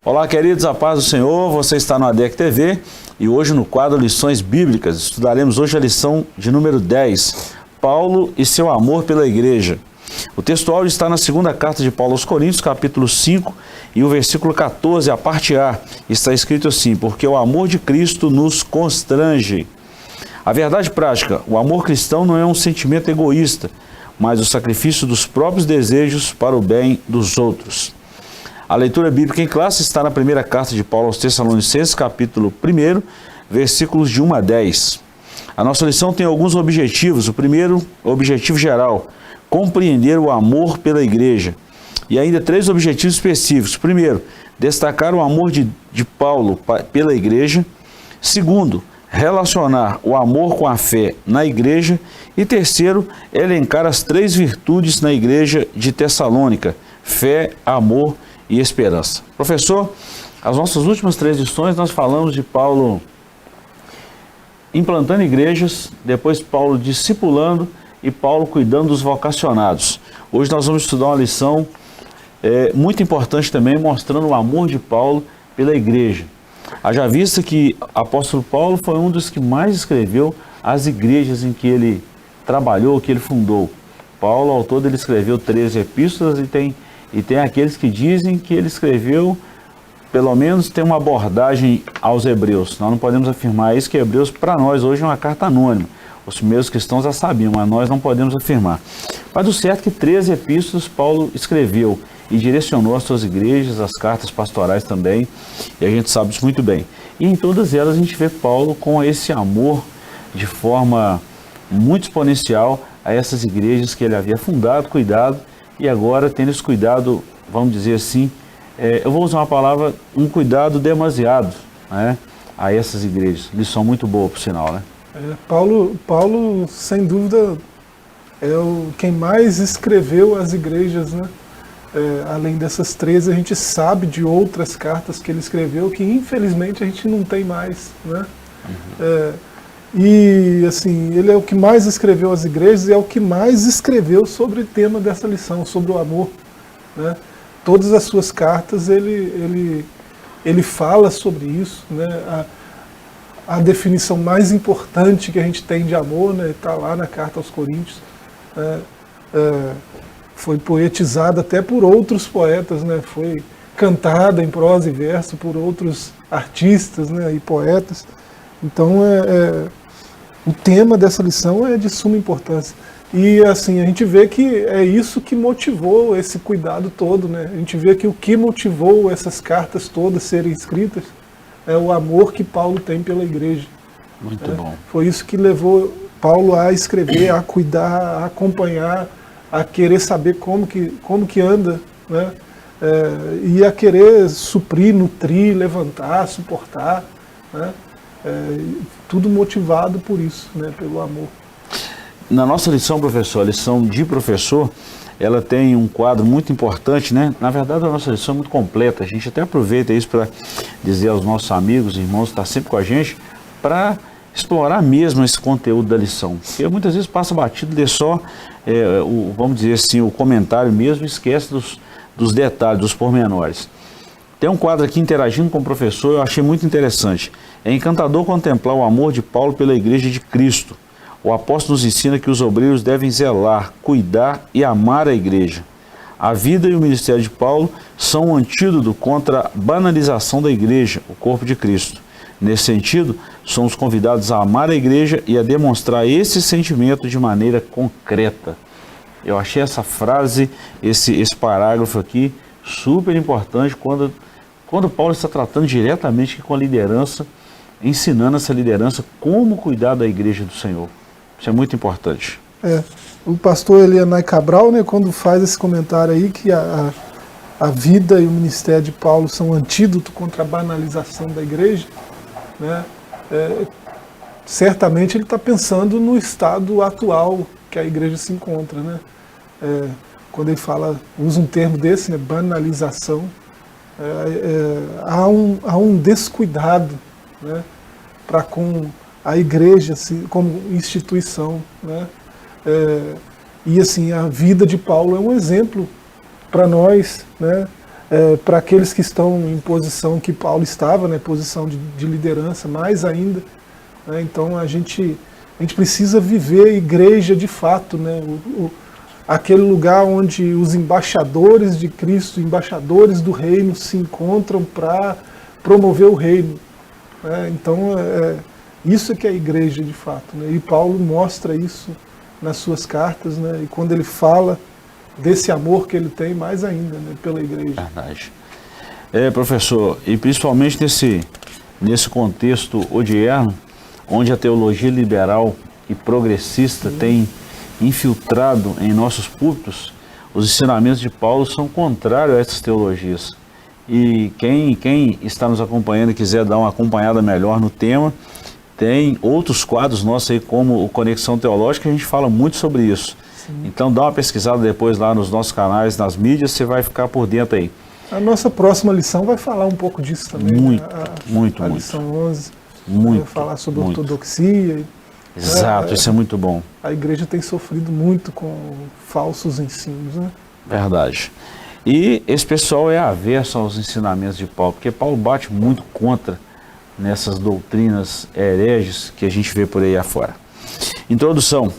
Olá, queridos, a paz do Senhor, você está no ADEC TV e hoje no quadro Lições Bíblicas, estudaremos hoje a lição de número 10, Paulo e seu amor pela igreja. O texto áudio está na segunda carta de Paulo aos Coríntios, capítulo 5, e o versículo 14, a parte A, está escrito assim: porque o amor de Cristo nos constrange. A verdade prática, o amor cristão não é um sentimento egoísta, mas o sacrifício dos próprios desejos para o bem dos outros. A leitura bíblica em classe está na primeira carta de Paulo aos Tessalonicenses, capítulo 1, versículos de 1 a 10. A nossa lição tem alguns objetivos. O primeiro, objetivo geral, compreender o amor pela igreja. E ainda 3 objetivos específicos. Primeiro, destacar o amor de Paulo pela igreja. Segundo, relacionar o amor com a fé na igreja. E terceiro, elencar as 3 virtudes na igreja de Tessalônica: fé, amor e esperança. Professor, as nossas últimas 3 lições nós falamos de Paulo implantando igrejas, depois Paulo discipulando e Paulo cuidando dos vocacionados. Hoje nós vamos estudar uma lição muito importante também, mostrando o amor de Paulo pela igreja. Haja vista que o apóstolo Paulo foi um dos que mais escreveu as igrejas em que ele trabalhou, que ele fundou. Paulo, ao todo, ele escreveu 13 epístolas e tem aqueles que dizem que ele escreveu, pelo menos tem uma abordagem aos hebreus. Nós não podemos afirmar isso, que Hebreus para nós hoje é uma carta anônima. Os primeiros cristãos já sabiam, mas nós não podemos afirmar. Mas o certo é que 13 epístolas Paulo escreveu e direcionou as suas igrejas, as cartas pastorais também, e a gente sabe isso muito bem. E em todas elas a gente vê Paulo com esse amor de forma muito exponencial a essas igrejas que ele havia fundado, cuidado, e agora tendo esse cuidado, vamos dizer assim, eu vou usar uma palavra, um cuidado demasiado, né, a essas igrejas. Lição muito boa, por sinal, né? Paulo, sem dúvida, é quem mais escreveu as igrejas, né? Além dessas 13, a gente sabe de outras cartas que ele escreveu que, infelizmente, a gente não tem mais, né? E, assim, ele é o que mais escreveu as igrejas e é o que mais escreveu sobre o tema dessa lição, sobre o amor, né? Todas as suas cartas, ele fala sobre isso, né? A definição mais importante que a gente tem de amor, né, está lá na carta aos Coríntios. Foi poetizada até por outros poetas, né? Foi cantada em prosa e verso por outros artistas, né, e poetas. Então, o tema dessa lição é de suma importância. E assim, a gente vê que é isso que motivou esse cuidado todo, né? A gente vê que o que motivou essas cartas todas serem escritas é o amor que Paulo tem pela igreja. Muito bom. Foi isso que levou Paulo a escrever, a cuidar, a acompanhar, a querer saber como que anda, né? E a querer suprir, nutrir, levantar, suportar, né? Tudo motivado por isso, né? Pelo amor. Na nossa lição, professor, a lição de professor, ela tem um quadro muito importante, né? Na verdade, a nossa lição é muito completa. A gente até aproveita isso para dizer aos nossos amigos, irmãos que estão sempre com a gente, para explorar mesmo esse conteúdo da lição. Porque muitas vezes passa batido, lê só, vamos dizer assim, o comentário mesmo, e esquece dos detalhes, dos pormenores. Tem um quadro aqui interagindo com o professor, eu achei muito interessante. É encantador contemplar o amor de Paulo pela igreja de Cristo. O apóstolo nos ensina que os obreiros devem zelar, cuidar e amar a igreja. A vida e o ministério de Paulo são um antídoto contra a banalização da igreja, o corpo de Cristo. Nesse sentido, somos convidados a amar a igreja e a demonstrar esse sentimento de maneira concreta. Eu achei essa frase, esse parágrafo aqui, super importante quando Paulo está tratando diretamente com a liderança, ensinando essa liderança como cuidar da igreja do Senhor. Isso é muito importante. O pastor Elianai Cabral, né, quando faz esse comentário aí, que a vida e o ministério de Paulo são um antídoto contra a banalização da igreja, né, certamente ele está pensando no estado atual que a igreja se encontra, né? Quando ele usa um termo desse, né, banalização, há um descuidado, né, para com a igreja como instituição, né? E assim, a vida de Paulo é um exemplo para nós, né? para aqueles que estão em posição que Paulo estava, né, posição de liderança, mais ainda. Né, então a gente precisa viver a igreja de fato, né, aquele lugar onde os embaixadores de Cristo, embaixadores do reino se encontram para promover o reino. Né, então isso é que é a igreja de fato. Né, e Paulo mostra isso nas suas cartas, né, e quando ele fala desse amor que ele tem, mais ainda, né, pela igreja. Verdade. Professor, e principalmente nesse contexto odierno, onde a teologia liberal e progressista tem infiltrado em nossos púlpitos, os ensinamentos de Paulo são contrários a essas teologias. E quem está nos acompanhando e quiser dar uma acompanhada melhor no tema, tem outros quadros nossos aí, como o Conexão Teológica, a gente fala muito sobre isso. Então dá uma pesquisada depois lá nos nossos canais, nas mídias, você vai ficar por dentro aí. A nossa próxima lição vai falar um pouco disso também. Muito, né? muito. A lição 11 vai falar sobre ortodoxia. Exato, isso é muito bom. A igreja tem sofrido muito com falsos ensinos, né? Verdade. E esse pessoal é averso aos ensinamentos de Paulo, porque Paulo bate muito contra nessas doutrinas hereges que a gente vê por aí afora. Introdução.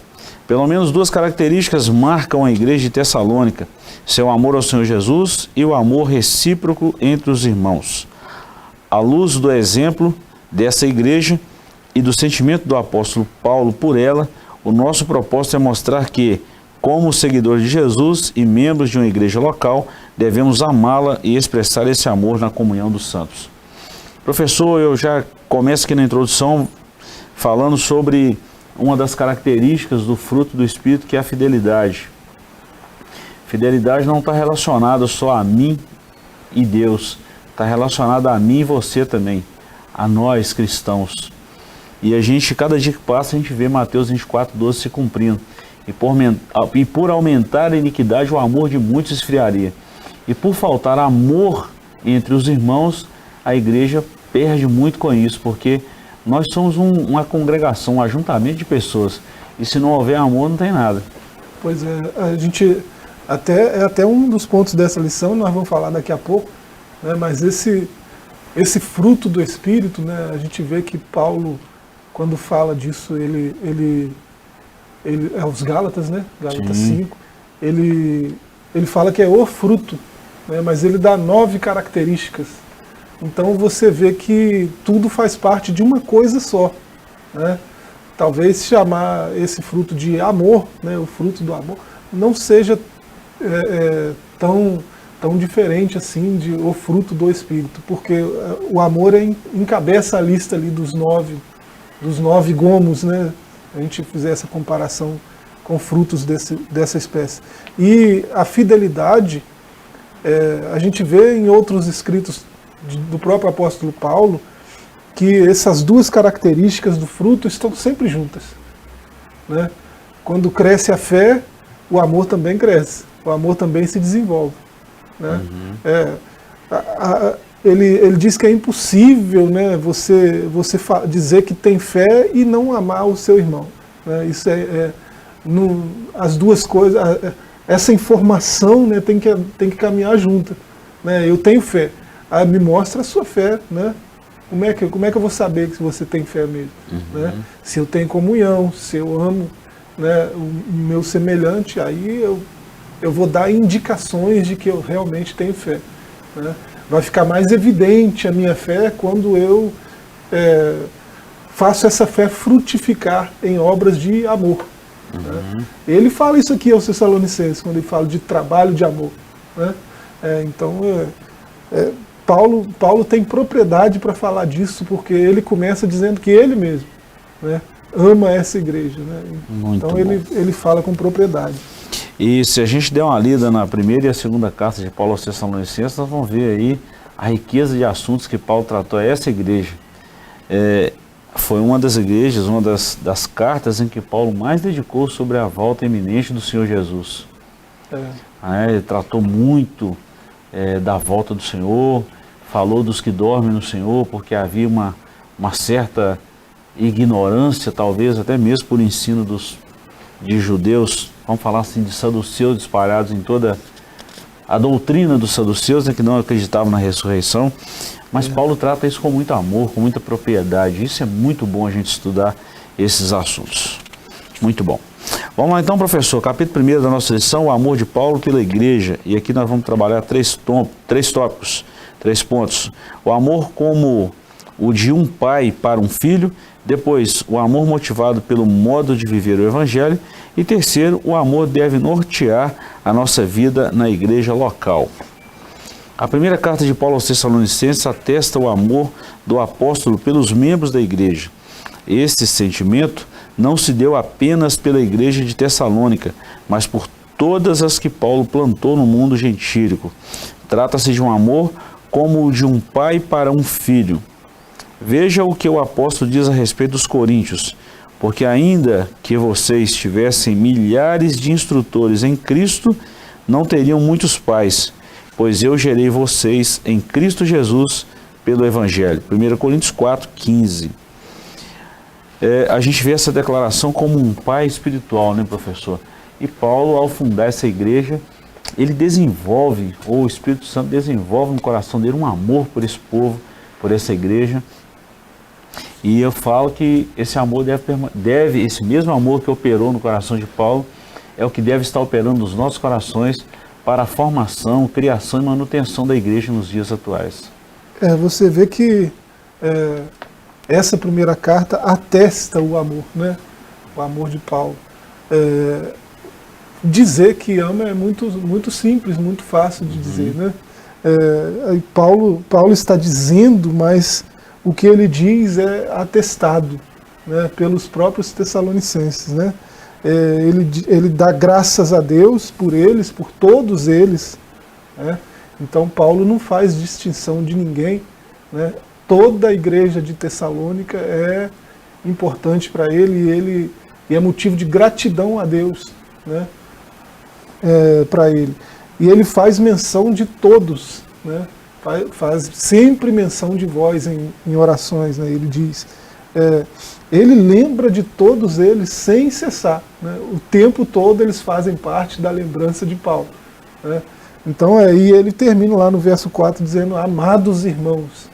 Pelo menos duas características marcam a igreja de Tessalônica: seu amor ao Senhor Jesus e o amor recíproco entre os irmãos. À luz do exemplo dessa igreja e do sentimento do apóstolo Paulo por ela, o nosso propósito é mostrar que, como seguidores de Jesus e membros de uma igreja local, devemos amá-la e expressar esse amor na comunhão dos santos. Professor, eu já começo aqui na introdução falando sobre uma das características do fruto do Espírito, que é a fidelidade. Fidelidade não está relacionada só a mim e Deus, está relacionada a mim e você também, a nós cristãos. E a gente, cada dia que passa, a gente vê Mateus 24:12 se cumprindo. E por aumentar a iniquidade, o amor de muitos esfriaria. E por faltar amor entre os irmãos, a igreja perde muito com isso, porque nós somos uma congregação, um ajuntamento de pessoas. E se não houver amor, não tem nada. Pois é, a gente é até um dos pontos dessa lição, nós vamos falar daqui a pouco, né, mas esse fruto do Espírito, né, a gente vê que Paulo, quando fala disso, ele é os Gálatas, né, Gálatas 5, ele fala que é o fruto, né, mas ele dá 9 características. Então você vê que tudo faz parte de uma coisa só, né? Talvez chamar esse fruto de amor, né, o fruto do amor, não seja tão diferente assim de o fruto do Espírito, porque o amor encabeça a lista ali dos nove gomos, né? A gente fizer essa comparação com frutos dessa espécie. E a fidelidade, a gente vê em outros escritos do próprio apóstolo Paulo, que essas duas características do fruto estão sempre juntas, né? Quando cresce a fé, o amor também cresce, o amor também se desenvolve, né? Ele diz que é impossível, né, você dizer que tem fé e não amar o seu irmão, né? Isso as duas coisas, essa informação, né, tem que caminhar junta, né? Eu tenho fé. Me mostra a sua fé, né? Como é que eu vou saber que você tem fé mesmo? Né? Se eu tenho comunhão, se eu amo, né, o meu semelhante, aí eu vou dar indicações de que eu realmente tenho fé, né? Vai ficar mais evidente a minha fé quando eu faço essa fé frutificar em obras de amor. Né? Ele fala isso aqui aos Tessalonicenses, quando ele fala de trabalho de amor. Né? Paulo tem propriedade para falar disso, porque ele começa dizendo que ele mesmo, né, ama essa igreja. Né? Então ele fala com propriedade. E se a gente der uma lida na primeira e a segunda carta de Paulo aos Tessalonicenses, nós vamos ver aí a riqueza de assuntos que Paulo tratou a essa igreja. Foi uma das igrejas, uma das cartas em que Paulo mais dedicou sobre a volta iminente do Senhor Jesus. Ele tratou muito da volta do Senhor, falou dos que dormem no Senhor, porque havia uma certa ignorância, talvez até mesmo por ensino de judeus, vamos falar assim, de saduceus espalhados em toda a doutrina dos saduceus, né, que não acreditavam na ressurreição, mas Paulo trata isso com muito amor, com muita propriedade. Isso é muito bom a gente estudar esses assuntos. Muito bom. Vamos lá então, professor, capítulo 1 da nossa lição, o amor de Paulo pela igreja. E aqui nós vamos trabalhar três tópicos, 3 pontos. O amor como o de um pai para um filho. Depois, o amor motivado pelo modo de viver o evangelho. E terceiro, o amor deve nortear a nossa vida na igreja local. A primeira carta de Paulo aos Tessalonicenses atesta o amor do apóstolo pelos membros da igreja. Esse sentimento não se deu apenas pela igreja de Tessalônica, mas por todas as que Paulo plantou no mundo gentílico. Trata-se de um amor como o de um pai para um filho. Veja o que o apóstolo diz a respeito dos coríntios. Porque ainda que vocês tivessem milhares de instrutores em Cristo, não teriam muitos pais, pois eu gerei vocês em Cristo Jesus pelo Evangelho. 1 Coríntios 4:15. A gente vê essa declaração como um pai espiritual, né, professor? E Paulo, ao fundar essa igreja, ele desenvolve, ou o Espírito Santo desenvolve no coração dele um amor por esse povo, por essa igreja. E eu falo que esse amor esse mesmo amor que operou no coração de Paulo, é o que deve estar operando nos nossos corações para a formação, criação e manutenção da igreja nos dias atuais. Você vê que essa primeira carta atesta o amor, né? O amor de Paulo. Dizer que ama é muito simples, muito fácil de dizer, né? Paulo está dizendo, mas o que ele diz é atestado, né, pelos próprios tessalonicenses, né? Ele dá graças a Deus por eles, por todos eles, né? Então Paulo não faz distinção de ninguém, né? Toda a igreja de Tessalônica é importante para ele e é motivo de gratidão a Deus, né? Para ele. E ele faz menção de todos, né? Faz sempre menção de vós em orações, né? Ele diz. Ele lembra de todos eles sem cessar, né? O tempo todo eles fazem parte da lembrança de Paulo, né? Então aí ele termina lá no verso 4 dizendo, amados irmãos.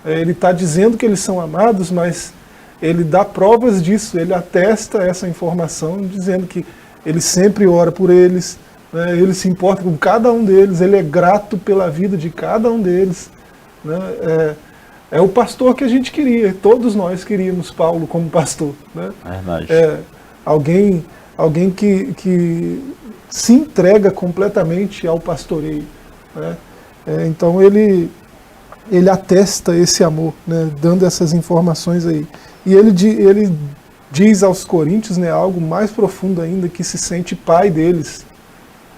Ele está dizendo que eles são amados, mas ele dá provas disso, ele atesta essa informação, dizendo que ele sempre ora por eles, né? Ele se importa com cada um deles, ele é grato pela vida de cada um deles, né? É o pastor que a gente queria, todos nós queríamos Paulo como pastor, né? Verdade. Alguém que se entrega completamente ao pastoreio, né? Então ele atesta esse amor, né, dando essas informações aí. E ele diz aos coríntios, né, algo mais profundo ainda, que se sente pai deles,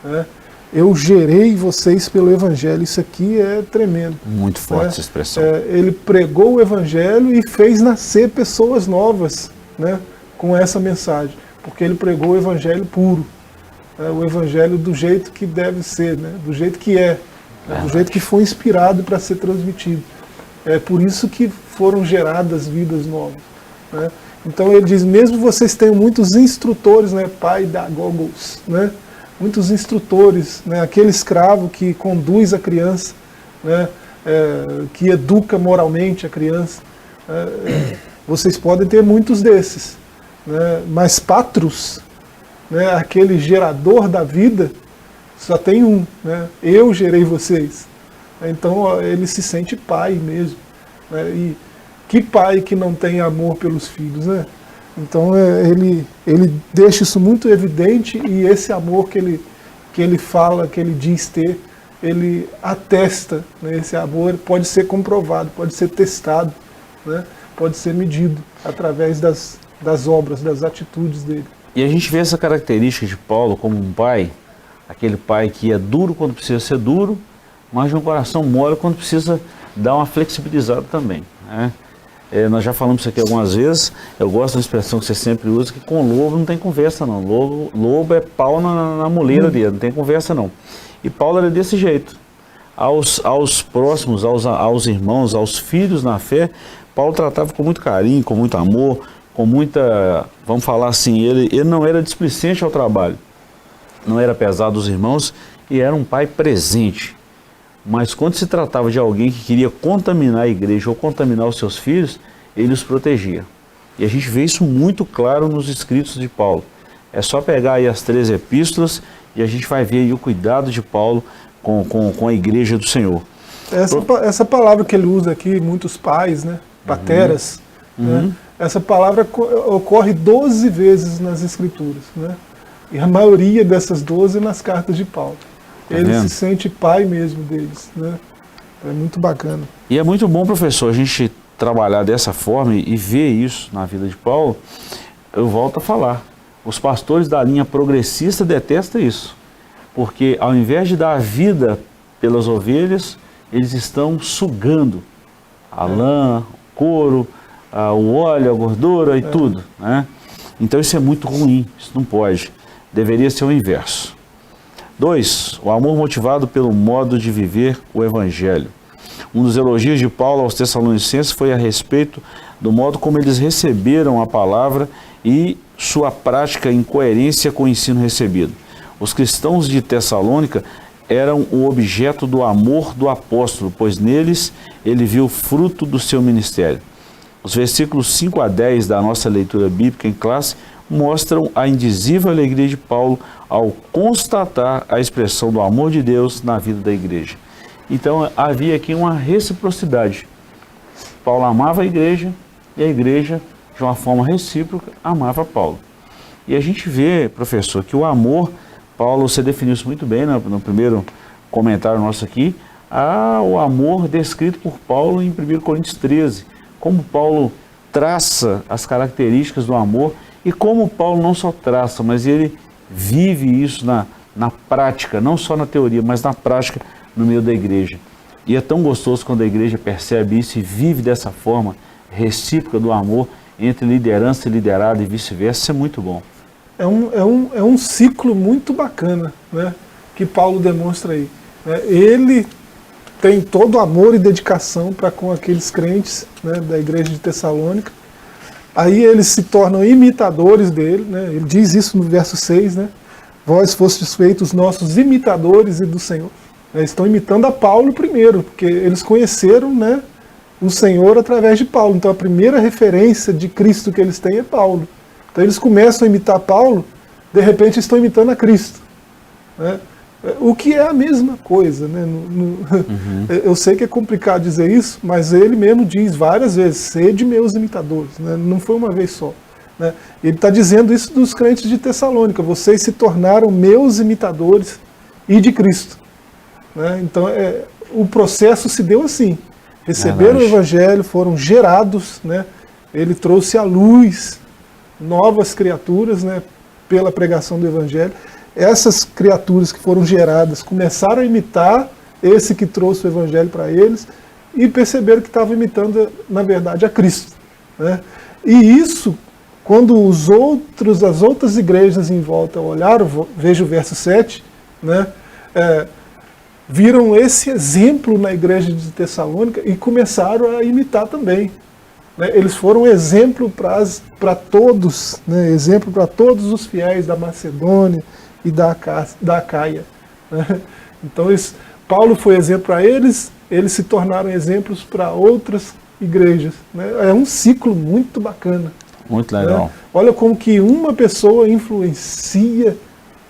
né? Eu gerei vocês pelo Evangelho. Isso aqui é tremendo. Muito forte essa expressão. Ele pregou o Evangelho e fez nascer pessoas novas, né, com essa mensagem. Porque ele pregou o Evangelho puro, né, o Evangelho do jeito que deve ser, né, do jeito que do jeito que foi inspirado para ser transmitido. É por isso que foram geradas vidas novas, né? Então ele diz, mesmo vocês tenham muitos instrutores, né, paidagogos, né, muitos instrutores, né, aquele escravo que conduz a criança, né, que educa moralmente a criança, vocês podem ter muitos desses, né, mas patros, né, aquele gerador da vida, só tem um, né? Eu gerei vocês. Então ele se sente pai mesmo, né? E que pai que não tem amor pelos filhos, né? Então ele deixa isso muito evidente, e esse amor que ele fala, que ele diz ter, ele atesta, né? Esse amor pode ser comprovado, pode ser testado, né? Pode ser medido através das obras, das atitudes dele. E a gente vê essa característica de Paulo como um pai, aquele pai que é duro quando precisa ser duro, mas de um coração mole quando precisa dar uma flexibilizada também, né? Nós já falamos isso aqui algumas vezes. Eu gosto da expressão que você sempre usa, que com lobo não tem conversa não. Lobo é pau na moleira dele, não tem conversa não. E Paulo era desse jeito. Aos próximos, aos irmãos, aos filhos na fé, Paulo tratava com muito carinho, com muito amor, com muita, vamos falar assim, ele não era displicente ao trabalho. Não era pesado dos irmãos, e era um pai presente. Mas quando se tratava de alguém que queria contaminar a igreja ou contaminar os seus filhos, ele os protegia. E a gente vê isso muito claro nos escritos de Paulo. É só pegar aí as 3 epístolas e a gente vai ver aí o cuidado de Paulo com a igreja do Senhor. Essa palavra que ele usa aqui, muitos pais, né? Pateras, né? Essa palavra ocorre 12 vezes nas Escrituras, né? E a maioria dessas 12 nas cartas de Paulo. Ele se sente pai mesmo deles, né? É muito bacana. E é muito bom, professor, a gente trabalhar dessa forma e ver isso na vida de Paulo. Eu volto a falar, os pastores da linha progressista detestam isso, porque ao invés de dar a vida pelas ovelhas, eles estão sugando a lã, o couro, o óleo, a gordura e tudo, né? Então isso é muito ruim, isso não pode, deveria ser o inverso. 2, o amor motivado pelo modo de viver o Evangelho. Um dos elogios de Paulo aos Tessalonicenses foi a respeito do modo como eles receberam a palavra e sua prática em coerência com o ensino recebido. Os cristãos de Tessalônica eram o objeto do amor do apóstolo, pois neles ele viu o fruto do seu ministério. Os versículos 5 a 10 da nossa leitura bíblica em classe mostram a indizível alegria de Paulo ao constatar a expressão do amor de Deus na vida da igreja. Então havia aqui uma reciprocidade. Paulo amava a igreja e a igreja, de uma forma recíproca, amava Paulo. E a gente vê, professor, que o amor, Paulo, você definiu isso muito bem no primeiro comentário nosso aqui, o amor descrito por Paulo em 1 Coríntios 13, como Paulo traça as características do amor e como Paulo não só traça, mas ele vive isso na prática, não só na teoria, mas na prática no meio da igreja. E é tão gostoso quando a igreja percebe isso e vive dessa forma recíproca do amor entre liderança e liderado e vice-versa. Isso é muito bom. É um ciclo muito bacana, né, que Paulo demonstra aí. Ele tem todo amor e dedicação para com aqueles crentes, né, da igreja de Tessalônica. Aí eles se tornam imitadores dele, né? Ele diz isso no verso 6, né? Vós fostes feitos nossos imitadores e do Senhor. Eles estão imitando a Paulo primeiro, porque eles conheceram, né, o Senhor através de Paulo. Então a primeira referência de Cristo que eles têm é Paulo. Então eles começam a imitar Paulo, de repente estão imitando a Cristo, né? O que é a mesma coisa, né? Eu sei que é complicado dizer isso, mas ele mesmo diz várias vezes, sede meus imitadores, né? Não foi uma vez só, né? Ele está dizendo isso dos crentes de Tessalônica, vocês se tornaram meus imitadores e de Cristo, né? Então o processo se deu assim, receberam o Evangelho, foram gerados, né? Ele trouxe à luz novas criaturas, né, pela pregação do Evangelho. Essas criaturas que foram geradas começaram a imitar esse que trouxe o Evangelho para eles e perceberam que estavam imitando, na verdade, a Cristo, né? E isso, quando as outras igrejas em volta olharam, veja o verso 7, né, viram esse exemplo na igreja de Tessalônica e começaram a imitar também, né? Eles foram exemplo para todos, né? Exemplo para todos os fiéis da Macedônia e da Acaia, né? Então Paulo foi exemplo para eles se tornaram exemplos para outras igrejas, né? É um ciclo muito bacana. Muito legal. Né? Olha como que uma pessoa influencia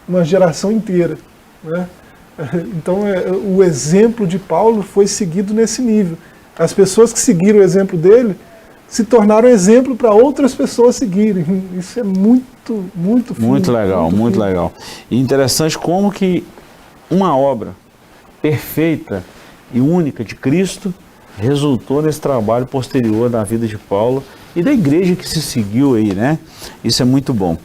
uma geração inteira, né? Então o exemplo de Paulo foi seguido nesse nível. As pessoas que seguiram o exemplo dele se tornaram exemplo para outras pessoas seguirem. Isso é muito, muito fino, muito legal, muito legal. E interessante como que uma obra perfeita e única de Cristo resultou nesse trabalho posterior da vida de Paulo e da igreja que se seguiu aí, né? Isso é muito bom.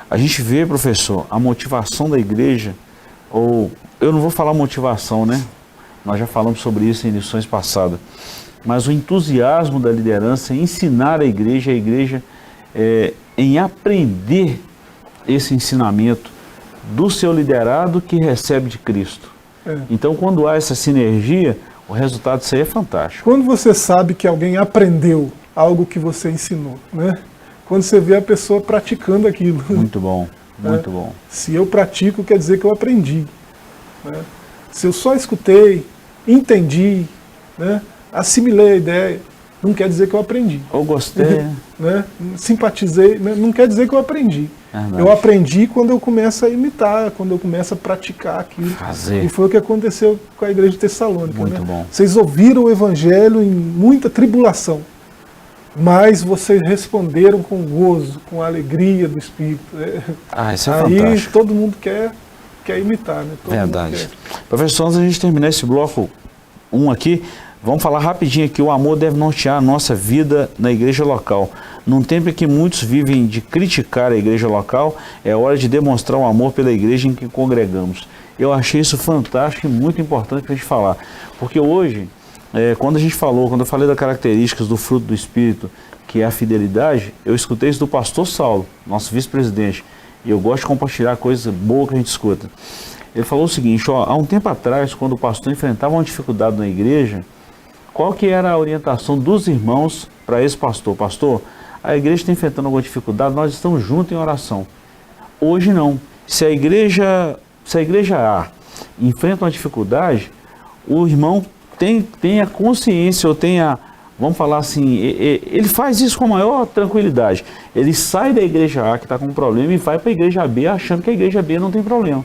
A gente vê, professor, a motivação da igreja, ou eu não vou falar motivação, né? Nós já falamos sobre isso em lições passadas. Mas o entusiasmo da liderança em ensinar a igreja em aprender esse ensinamento do seu liderado que recebe de Cristo. Então, quando há essa sinergia, o resultado disso aí é fantástico. Quando você sabe que alguém aprendeu algo que você ensinou, né? Quando você vê a pessoa praticando aquilo. Muito bom. Muito bom. Se eu pratico, quer dizer que eu aprendi. Né? Se eu só escutei, entendi, né? Assimilei a ideia, não quer dizer que eu aprendi. Eu gostei. Né? Simpatizei, né? Não quer dizer que eu aprendi. Eu aprendi quando eu começo a imitar, quando eu começo a praticar aquilo. Fazer. E foi o que aconteceu com a igreja de Tessalônica. Muito né? bom. Vocês ouviram o evangelho em muita tribulação, mas vocês responderam com gozo, com a alegria do Espírito. Isso é Aí fantástico. todo mundo quer imitar, né? Todo Verdade. mundo Professor, antes da gente terminar esse bloco 1 aqui, vamos falar rapidinho aqui, o amor deve nortear a nossa vida na igreja local. Num tempo em que muitos vivem de criticar a igreja local, é hora de demonstrar o amor pela igreja em que congregamos. Eu achei isso fantástico e muito importante para a gente falar, porque hoje, quando eu falei das características do fruto do Espírito, que é a fidelidade, eu escutei isso do pastor Saulo, nosso vice-presidente, e eu gosto de compartilhar coisas boas que a gente escuta. Ele falou o seguinte, há um tempo atrás, quando o pastor enfrentava uma dificuldade na igreja, qual que era a orientação dos irmãos para esse pastor? Pastor, a igreja está enfrentando alguma dificuldade, nós estamos juntos em oração. Hoje não. Se a igreja A enfrenta uma dificuldade, o irmão tem a consciência, ou tem a, vamos falar assim, ele faz isso com a maior tranquilidade. Ele sai da igreja A que está com um problema e vai para a igreja B achando que a igreja B não tem problema.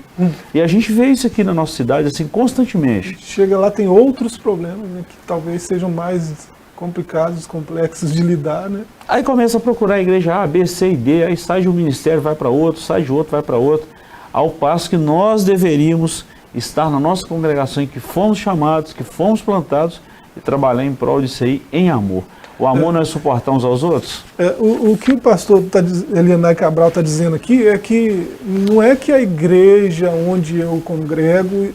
E a gente vê isso aqui na nossa cidade assim constantemente. Chega lá, tem outros problemas, né, que talvez sejam mais complicados, complexos de lidar, né? Aí começa a procurar a igreja A, B, C e D, aí sai de um ministério, vai para outro, sai de outro, vai para outro, ao passo que nós deveríamos estar na nossa congregação em que fomos chamados, que fomos plantados e trabalhar em prol disso aí em amor. O amor não é suportar uns aos outros? O que o pastor Elianai Cabral está dizendo aqui é que não é que a igreja onde eu congrego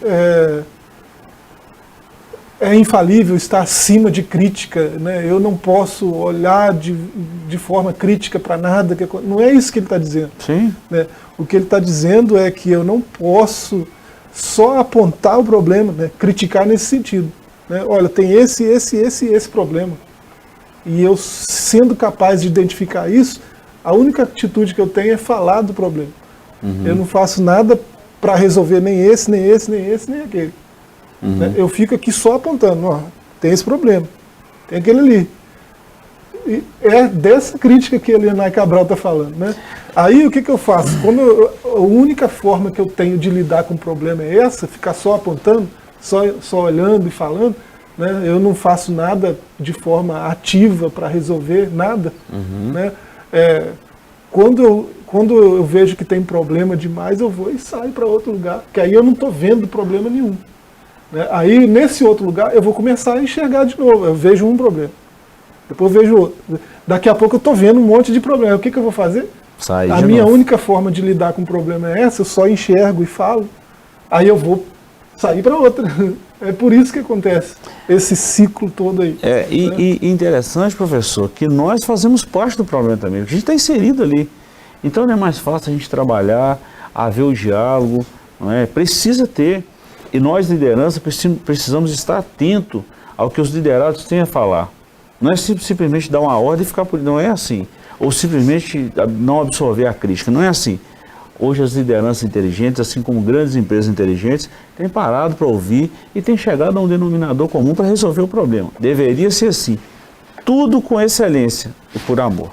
é infalível, está acima de crítica, né? Eu não posso olhar de forma crítica para nada. Não é isso que ele está dizendo. Sim. Né? O que ele está dizendo é que eu não posso só apontar o problema, né? Criticar nesse sentido. Né? Olha, tem esse problema. E eu, sendo capaz de identificar isso, a única atitude que eu tenho é falar do problema. Eu não faço nada para resolver nem esse, nem aquele. Né? Eu fico aqui só apontando, ó, tem esse problema, tem aquele ali. E é dessa crítica que a Elianai Cabral está falando. Né? Aí o que eu faço? A única forma que eu tenho de lidar com o problema é essa, ficar só apontando, só olhando e falando, né? Eu não faço nada de forma ativa para resolver nada. Né? Quando eu vejo que tem problema demais, eu vou e saio para outro lugar, que aí eu não estou vendo problema nenhum. Né? Aí, nesse outro lugar, eu vou começar a enxergar de novo. Eu vejo um problema, depois eu vejo outro. Daqui a pouco eu estou vendo um monte de problema. O que eu vou fazer? A minha única forma de lidar com o problema é essa, eu só enxergo e falo. Aí eu vou sair para outra. É por isso que acontece esse ciclo todo aí. E interessante, professor, que nós fazemos parte do problema também, porque a gente está inserido ali. Então não é mais fácil a gente trabalhar, haver o diálogo, não é? Precisa ter. E nós, liderança, precisamos estar atentos ao que os liderados têm a falar. Não é simplesmente dar uma ordem e ficar por... Não é assim. Ou simplesmente não absorver a crítica. Não é assim. Hoje as lideranças inteligentes, assim como grandes empresas inteligentes, têm parado para ouvir e têm chegado a um denominador comum para resolver o problema. Deveria ser assim. Tudo com excelência e por amor.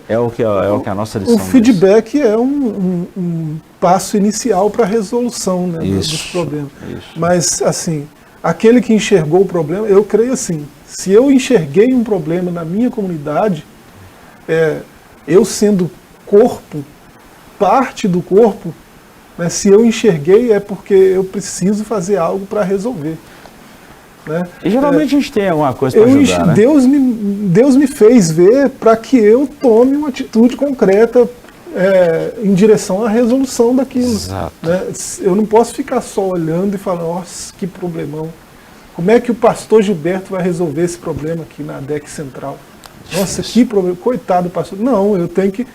É o que a nossa lição diz. O feedback é um passo inicial para a resolução, né, dos problemas. Mas, assim, aquele que enxergou o problema, eu creio assim, se eu enxerguei um problema na minha comunidade, eu sendo corpo, parte do corpo, né, se eu enxerguei é porque eu preciso fazer algo para resolver. Né? E geralmente a gente tem alguma coisa para ajudar, né? Deus me fez ver para que eu tome uma atitude concreta em direção à resolução daquilo. Exato. Né? Eu não posso ficar só olhando e falando, nossa, que problemão. Como é que o pastor Gilberto vai resolver esse problema aqui na ADEC Central? Nossa, que problema, coitado do pastor. Não, eu tenho que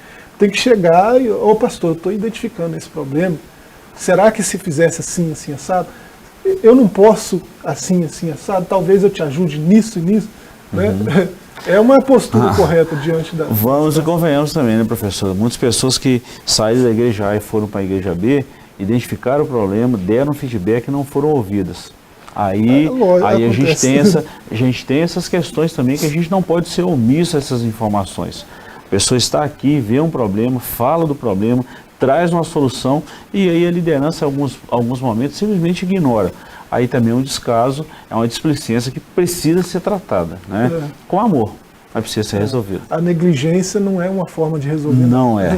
chegar e, pastor, eu estou identificando esse problema. Será que se fizesse assim, assim, assado? Eu não posso assim, assim, assado, talvez eu te ajude nisso e nisso. Né? É uma postura correta diante da... Vamos e convenhamos também, né, professor? Muitas pessoas que saíram da igreja A e foram para a igreja B, identificaram o problema, deram feedback e não foram ouvidas. Aí a gente tem essas questões também que a gente não pode ser omisso a essas informações. A pessoa está aqui, vê um problema, fala do problema, traz uma solução e aí a liderança, em alguns momentos, simplesmente ignora. Aí também é um descaso, é uma displicência que precisa ser tratada, né? Com amor, mas precisa ser resolvido. A negligência não é uma forma de resolver. Não é.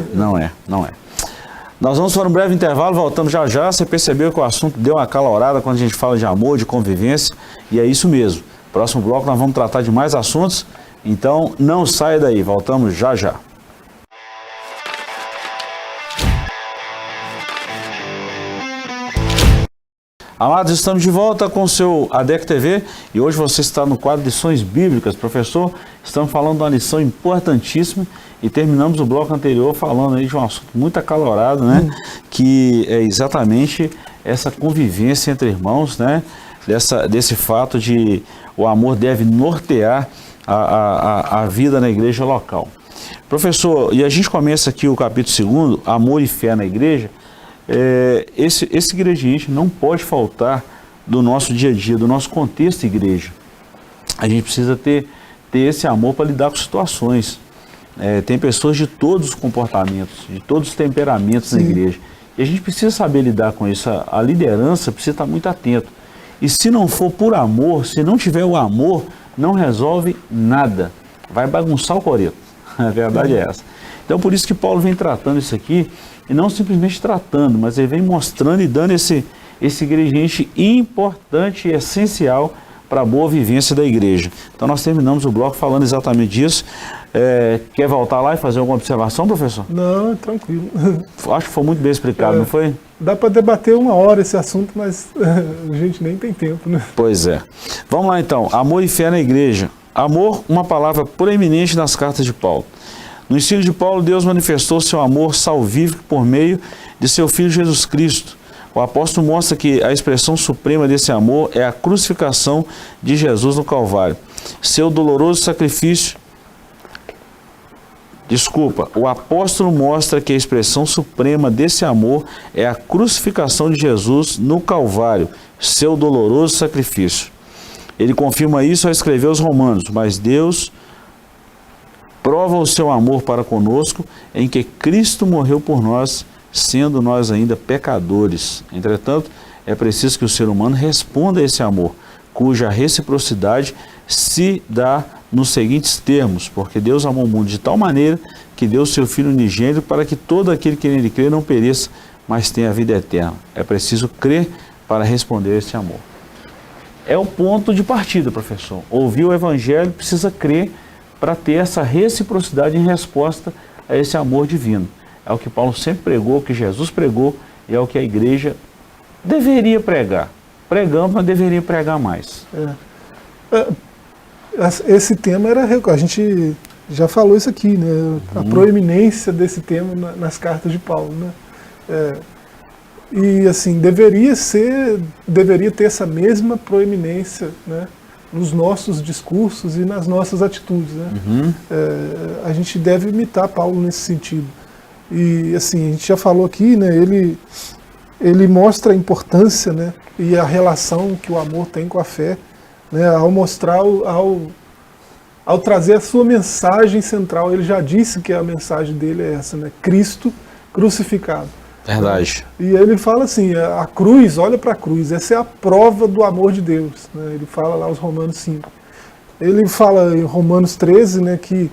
Nós vamos para um breve intervalo, voltamos já já. Você percebeu que o assunto deu uma acalorada quando a gente fala de amor, de convivência, e é isso mesmo. Próximo bloco nós vamos tratar de mais assuntos, então não saia daí, voltamos já já. Amados, estamos de volta com o seu ADEC TV e hoje você está no quadro Lições Bíblicas. Professor, estamos falando de uma lição importantíssima e terminamos o bloco anterior falando aí de um assunto muito acalorado, né? Que é exatamente essa convivência entre irmãos, né? Desse fato de o amor deve nortear a vida na igreja local. Professor, e a gente começa aqui o capítulo 2, Amor e Fé na Igreja. Esse ingrediente não pode faltar do nosso dia a dia, do nosso contexto igreja. A gente precisa ter esse amor para lidar com situações. Tem pessoas de todos os comportamentos, de todos os temperamentos na igreja. E a gente precisa saber lidar com isso. A liderança precisa estar muito atento. E se não for por amor, se não tiver o amor, não resolve nada. Vai bagunçar o coreto. A verdade é essa. Então por isso que Paulo vem tratando isso aqui, e não simplesmente tratando, mas ele vem mostrando e dando esse ingrediente importante e essencial para a boa vivência da igreja. Então nós terminamos o bloco falando exatamente disso. Quer voltar lá e fazer alguma observação, professor? Não, tranquilo. Acho que foi muito bem explicado, não foi? Dá para debater 1 hora esse assunto, mas a gente nem tem tempo, né? Pois é. Vamos lá então, amor e fé na igreja. Amor, uma palavra proeminente nas cartas de Paulo. No ensino de Paulo, Deus manifestou seu amor salvífico por meio de seu Filho Jesus Cristo. O apóstolo mostra que a expressão suprema desse amor é a crucificação de Jesus no Calvário. Seu doloroso sacrifício... O apóstolo mostra que a expressão suprema desse amor é a crucificação de Jesus no Calvário, seu doloroso sacrifício. Ele confirma isso ao escrever aos Romanos, mas Deus prova o seu amor para conosco em que Cristo morreu por nós, sendo nós ainda pecadores. Entretanto, é preciso que o ser humano responda a esse amor, cuja reciprocidade se dá nos seguintes termos: porque Deus amou o mundo de tal maneira que deu o seu Filho unigênito para que todo aquele que nele crê não pereça, mas tenha a vida eterna. É preciso crer para responder a esse amor. É o ponto de partida, professor. Ouvir o Evangelho, precisa crer para ter essa reciprocidade em resposta a esse amor divino. É o que Paulo sempre pregou, o que Jesus pregou e é o que a igreja deveria pregar. Pregamos, mas deveria pregar mais. Esse tema a gente já falou isso aqui, né? A proeminência desse tema nas cartas de Paulo, né? E assim, deveria ter essa mesma proeminência, né? Nos nossos discursos e nas nossas atitudes, né? A gente deve imitar Paulo nesse sentido. E assim, a gente já falou aqui, né? Ele mostra a importância, né? E a relação que o amor tem com a fé, né? Ao mostrar, ao trazer a sua mensagem central. Ele já disse que a mensagem dele é essa, né? Cristo crucificado. Verdade. E ele fala assim, a cruz, olha para a cruz, essa é a prova do amor de Deus, né? Ele fala lá aos Romanos 5. Ele fala em Romanos 13, né, que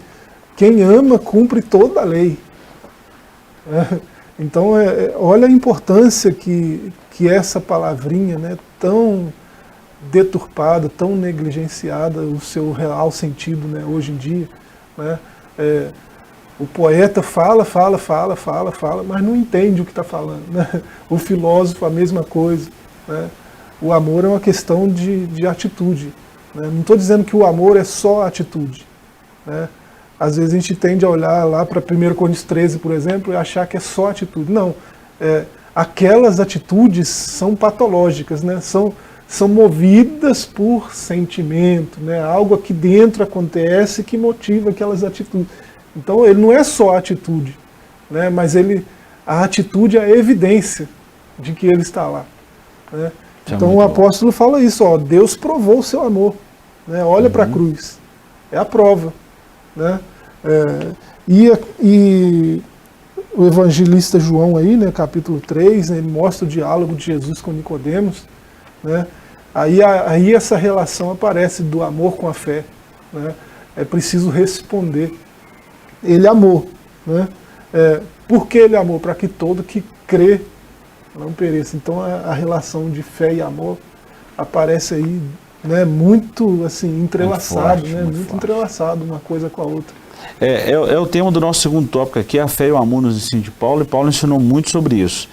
quem ama cumpre toda a lei. Então, olha a importância que essa palavrinha, né, tão deturpada, tão negligenciada, o seu real sentido, né, hoje em dia, né? O poeta fala, mas não entende o que está falando, né? O filósofo, a mesma coisa, né? O amor é uma questão de atitude, né? Não estou dizendo que o amor é só atitude, né? Às vezes a gente tende a olhar lá para 1 Coríntios 13, por exemplo, e achar que é só atitude. Não, aquelas atitudes são patológicas, né? são movidas por sentimento, né? Algo aqui dentro acontece que motiva aquelas atitudes. Então ele não é só a atitude, né? Mas a atitude é a evidência de que ele está lá, né? Então o apóstolo fala isso, ó, Deus provou o seu amor, né? Olha para a cruz, é a prova, né? E o evangelista João aí, né, capítulo 3, né, ele mostra o diálogo de Jesus com Nicodemos, né? Aí essa relação aparece do amor com a fé, né? É preciso responder. Ele amou, né? Por que ele amou? Para que todo que crê não pereça. Então a relação de fé e amor aparece aí, né, muito assim, entrelaçado, muito entrelaçado uma coisa com a outra. É o tema do nosso segundo tópico aqui, a fé e o amor nos ensina de Paulo, e Paulo ensinou muito sobre isso.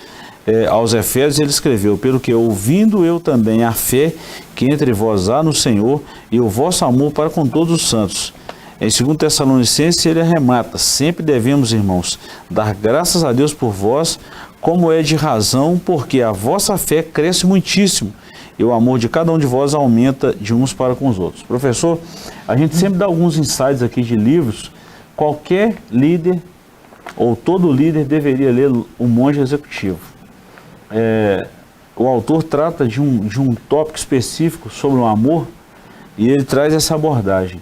Aos Efésios ele escreveu, pelo que ouvindo eu também a fé que entre vós há no Senhor e o vosso amor para com todos os santos. Em 2 Tessalonicenses ele arremata, sempre devemos, irmãos, dar graças a Deus por vós, como é de razão, porque a vossa fé cresce muitíssimo e o amor de cada um de vós aumenta de uns para com os outros. Professor, a gente sempre dá alguns insights aqui de livros. Qualquer líder, ou todo líder, deveria ler O Monge Executivo. O autor trata de um tópico específico sobre o amor e ele traz essa abordagem.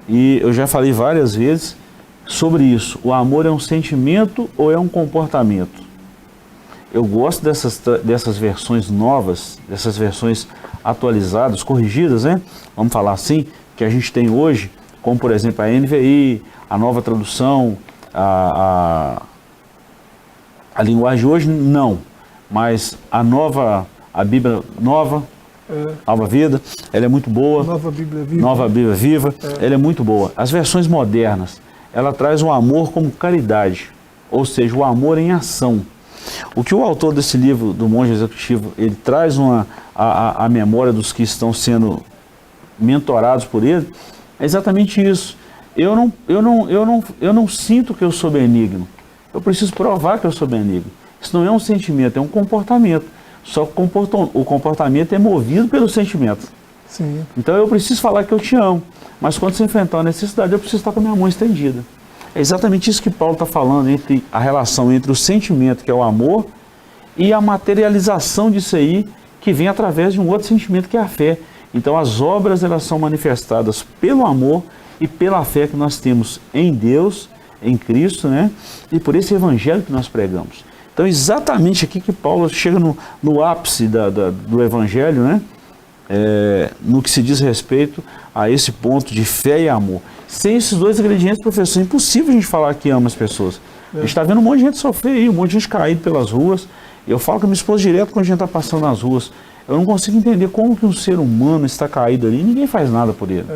E eu já falei várias vezes sobre isso. O amor é um sentimento ou é um comportamento? Eu gosto dessas versões novas, dessas versões atualizadas, corrigidas, né? Vamos falar assim, que a gente tem hoje, como por exemplo a NVI, a nova tradução, a linguagem hoje não, mas a Bíblia nova, Nova Vida, ela é muito boa. Nova Bíblia Viva. Nova Bíblia Viva, ela é muito boa. As versões modernas, ela traz o amor como caridade, ou seja, o amor em ação. O que o autor desse livro, do Monge Executivo, ele traz a memória dos que estão sendo mentorados por ele, é exatamente isso. Eu não sinto que eu sou benigno. Eu preciso provar que eu sou benigno. Isso não é um sentimento, é um comportamento. Só que o comportamento é movido pelo sentimento. Sim. Então eu preciso falar que eu te amo. Mas quando você enfrentar uma necessidade, eu preciso estar com a minha mão estendida. É exatamente isso que Paulo está falando, entre a relação entre o sentimento, que é o amor, e a materialização disso aí, que vem através de um outro sentimento, que é a fé. Então as obras, elas são manifestadas pelo amor e pela fé que nós temos em Deus, em Cristo, né? E por esse evangelho que nós pregamos. Então exatamente aqui que Paulo chega no ápice do evangelho, né? No que se diz respeito a esse ponto de fé e amor. Sem esses dois ingredientes, professor, é impossível a gente falar que ama as pessoas. A gente está vendo um monte de gente sofrer aí, um monte de gente caído pelas ruas. Eu falo com a minha esposa direto quando a gente está passando nas ruas. Eu não consigo entender como que um ser humano está caído ali e ninguém faz nada por ele.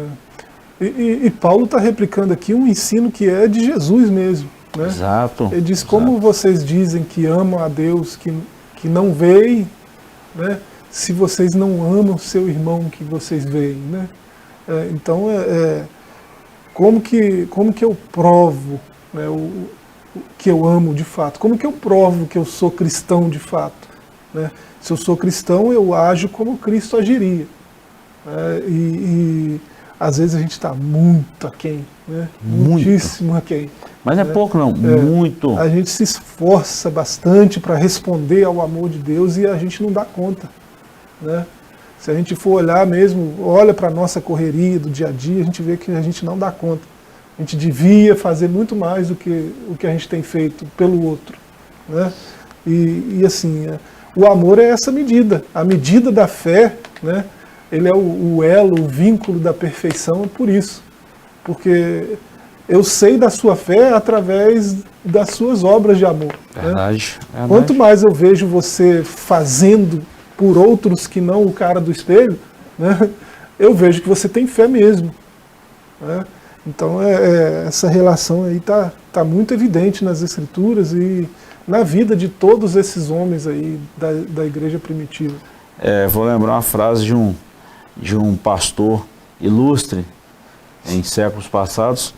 E Paulo está replicando aqui um ensino que é de Jesus mesmo, né? Exato. Ele diz, exato. Como vocês dizem que amam a Deus, que não veem, né? Se vocês não amam seu irmão que vocês veem, né? Então, como que eu provo, né, o que eu amo de fato? Como que eu provo que eu sou cristão de fato, né? Se eu sou cristão, eu ajo como Cristo agiria. E às vezes a gente está muito aquém, né? Muitíssimo aquém. Mas não é pouco não, muito. A gente se esforça bastante para responder ao amor de Deus e a gente não dá conta, né? Se a gente for olhar mesmo, olha para a nossa correria do dia a dia, a gente vê que a gente não dá conta. A gente devia fazer muito mais do que o que a gente tem feito pelo outro, né? E assim, o amor é essa medida, a medida da fé, né? Ele é o elo, o vínculo da perfeição, por isso. Porque eu sei da sua fé através das suas obras de amor. Verdade. Né? Quanto mais eu vejo você fazendo por outros que não o cara do espelho, né, eu vejo que você tem fé mesmo. Né? Então essa relação aí tá muito evidente nas Escrituras e na vida de todos esses homens aí da igreja primitiva. Vou lembrar uma frase de um pastor ilustre em séculos passados,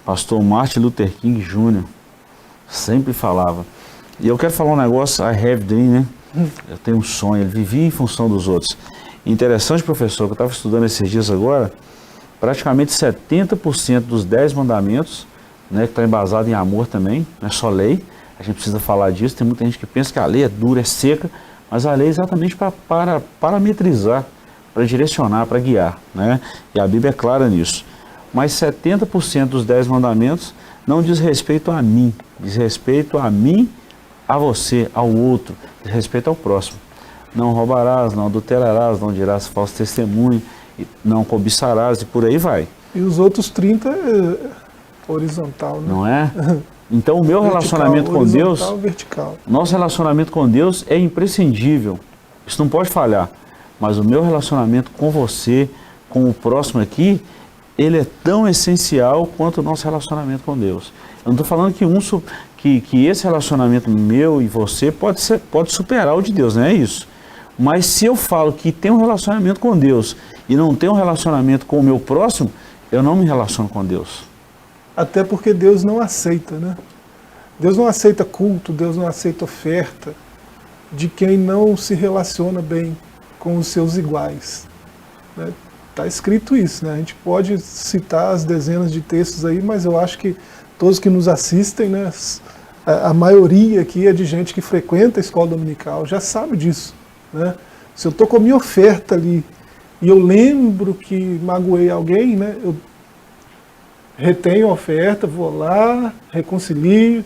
pastor Martin Luther King Jr. sempre falava. E eu quero falar um negócio, I have dream, né? Eu tenho um sonho, ele vivia em função dos outros. Interessante, professor, que eu estava estudando esses dias agora, praticamente 70% dos 10 mandamentos, né, que está embasado em amor também, não é só lei, a gente precisa falar disso, tem muita gente que pensa que a lei é dura, é seca, mas a lei é exatamente para parametrizar, para direcionar, para guiar, né? E a Bíblia é clara nisso. Mas 70% dos 10 mandamentos não diz respeito a mim, diz respeito a mim, a você, ao outro, diz respeito ao próximo. Não roubarás, não adulterarás, não dirás falso testemunho, não cobiçarás e por aí vai. E os outros 30 é horizontal, né? Não é? Então o meu Vertical, relacionamento com Deus, vertical. nosso relacionamento com Deus é imprescindível. Isso não pode falhar. Mas o meu relacionamento com você, com o próximo aqui, ele é tão essencial quanto o nosso relacionamento com Deus. Eu não estou falando que esse relacionamento meu e você pode superar o de Deus, não é isso. Mas se eu falo que tem um relacionamento com Deus e não tem um relacionamento com o meu próximo, eu não me relaciono com Deus. Até porque Deus não aceita, né? Deus não aceita culto, Deus não aceita oferta de quem não se relaciona bem com os seus iguais. Está escrito isso, né? A gente pode citar as dezenas de textos aí, mas eu acho que todos que nos assistem, né, a maioria aqui é de gente que frequenta a escola dominical, já sabe disso, né? Se eu estou com a minha oferta ali e eu lembro que magoei alguém, né, eu retenho a oferta, vou lá, reconcilio,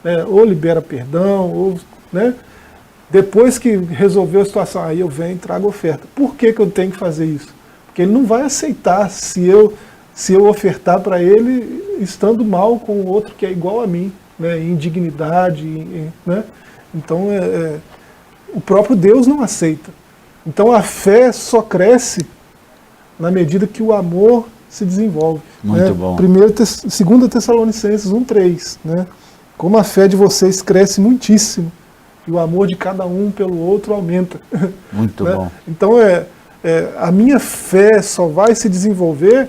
né, ou libera perdão, ou, né, depois que resolveu a situação, aí eu venho e trago a oferta. Por que eu tenho que fazer isso? Porque ele não vai aceitar se eu ofertar para ele estando mal com o outro que é igual a mim, né, em dignidade, né? Então, o próprio Deus não aceita. Então, a fé só cresce na medida que o amor se desenvolve. Muito né? bom. 2 Tessalonicenses 1:3, né? Como a fé de vocês cresce muitíssimo e o amor de cada um pelo outro aumenta. Muito né? bom. Então, a minha fé só vai se desenvolver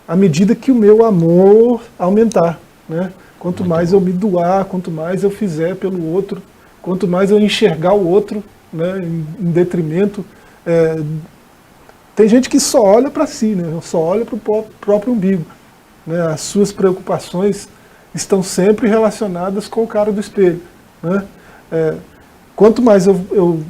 à medida que o meu amor aumentar. Né? Quanto mais eu me doar, quanto mais eu fizer pelo outro, quanto mais eu enxergar o outro, né, em detrimento. Tem gente que só olha para si, né, só olha para o próprio umbigo. Né? As suas preocupações estão sempre relacionadas com o cara do espelho. Né? Quanto mais eu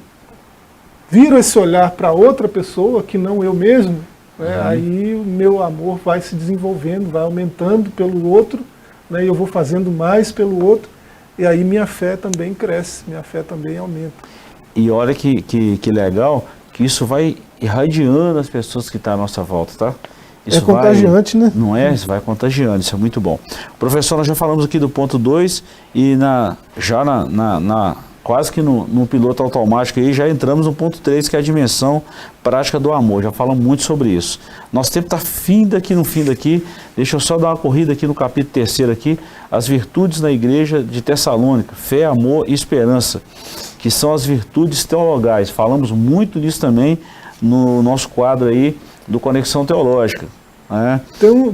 viro esse olhar para outra pessoa, que não eu mesmo, né, aí o meu amor vai se desenvolvendo, vai aumentando pelo outro, né, e eu vou fazendo mais pelo outro, e aí minha fé também cresce, minha fé também aumenta. E olha que legal, que isso vai irradiando as pessoas que estão à nossa volta, tá? Isso contagiante, né? Não é? Isso vai contagiando, isso é muito bom. Professor, nós já falamos aqui do ponto 2 e quase que no piloto automático aí já entramos no ponto 3, que é a dimensão prática do amor. Já falamos muito sobre isso. Nosso tempo está fim daqui. Deixa eu só dar uma corrida aqui no capítulo 3 aqui, as virtudes na igreja de Tessalônica, fé, amor e esperança, que são as virtudes teologais. Falamos muito disso também no nosso quadro aí do Conexão Teológica.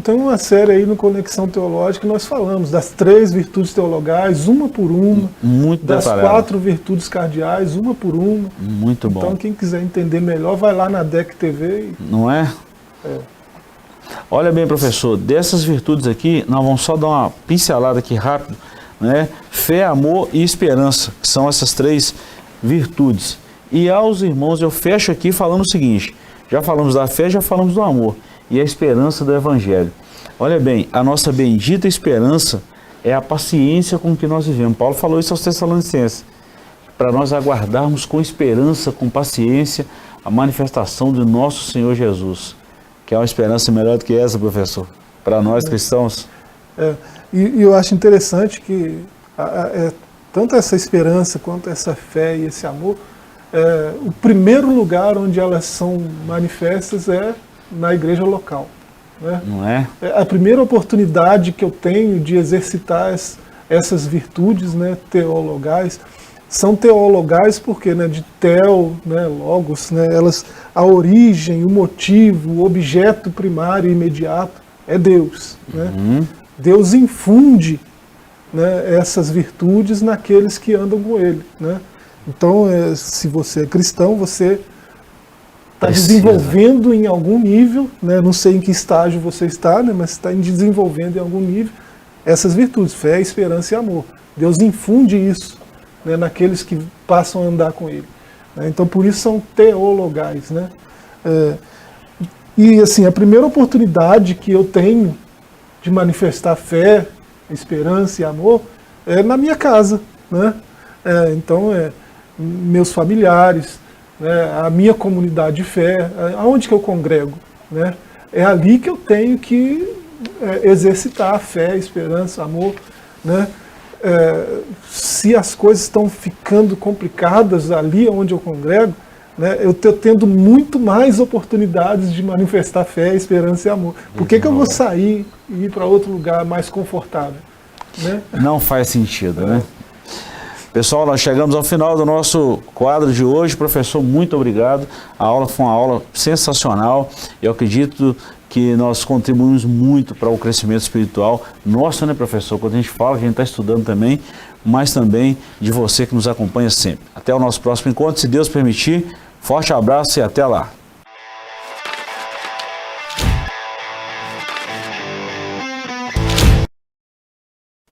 Tem uma série aí no Conexão Teológica que nós falamos das 3 virtudes teologais, uma por uma, muito das detalhado. 4 virtudes cardeais, uma por uma. Muito bom. Então quem quiser entender melhor, vai lá na DEC TV. Não é? Olha bem, professor, dessas virtudes aqui, nós vamos só dar uma pincelada aqui rápido, né? Fé, amor e esperança, que são essas 3 virtudes. E aos irmãos, eu fecho aqui falando o seguinte, já falamos da fé, já falamos do amor. E a esperança do Evangelho. Olha bem, a nossa bendita esperança é a paciência com que nós vivemos. Paulo falou isso aos Tessalonicenses. Para nós aguardarmos com esperança, com paciência, a manifestação de nosso Senhor Jesus. Que é uma esperança melhor do que essa, professor, para nós cristãos. E eu acho interessante que tanto essa esperança quanto essa fé e esse amor, o primeiro lugar onde elas são manifestas é na igreja local. Né? Não é? A primeira oportunidade que eu tenho de exercitar essas virtudes, né, teologais, são teologais porque, né, de teo, né, logos, né, a origem, o motivo, o objeto primário e imediato é Deus. Né? Deus infunde, né, essas virtudes naqueles que andam com Ele. Né? Então, se você é cristão, você está desenvolvendo em algum nível, né? Não sei em que estágio você está, né? Mas está desenvolvendo em algum nível essas virtudes, fé, esperança e amor. Deus infunde isso, né, naqueles que passam a andar com Ele. Né? Então, por isso são teologais. Né? E assim, a primeira oportunidade que eu tenho de manifestar fé, esperança e amor é na minha casa. Né? Então, meus familiares, né, a minha comunidade de fé, aonde que eu congrego. Né? É ali que eu tenho que exercitar a fé, esperança, amor. Né? Se as coisas estão ficando complicadas ali onde eu congrego, né, eu estou tendo muito mais oportunidades de manifestar fé, esperança e amor. Por que eu vou sair e ir para outro lugar mais confortável? Né? Não faz sentido, né? Pessoal, nós chegamos ao final do nosso quadro de hoje. Professor, muito obrigado. A aula foi uma aula sensacional. Eu acredito que nós contribuímos muito para o crescimento espiritual nosso, né, professor? Quando a gente fala, a gente está estudando também, mas também de você que nos acompanha sempre. Até o nosso próximo encontro, se Deus permitir. Forte abraço e até lá.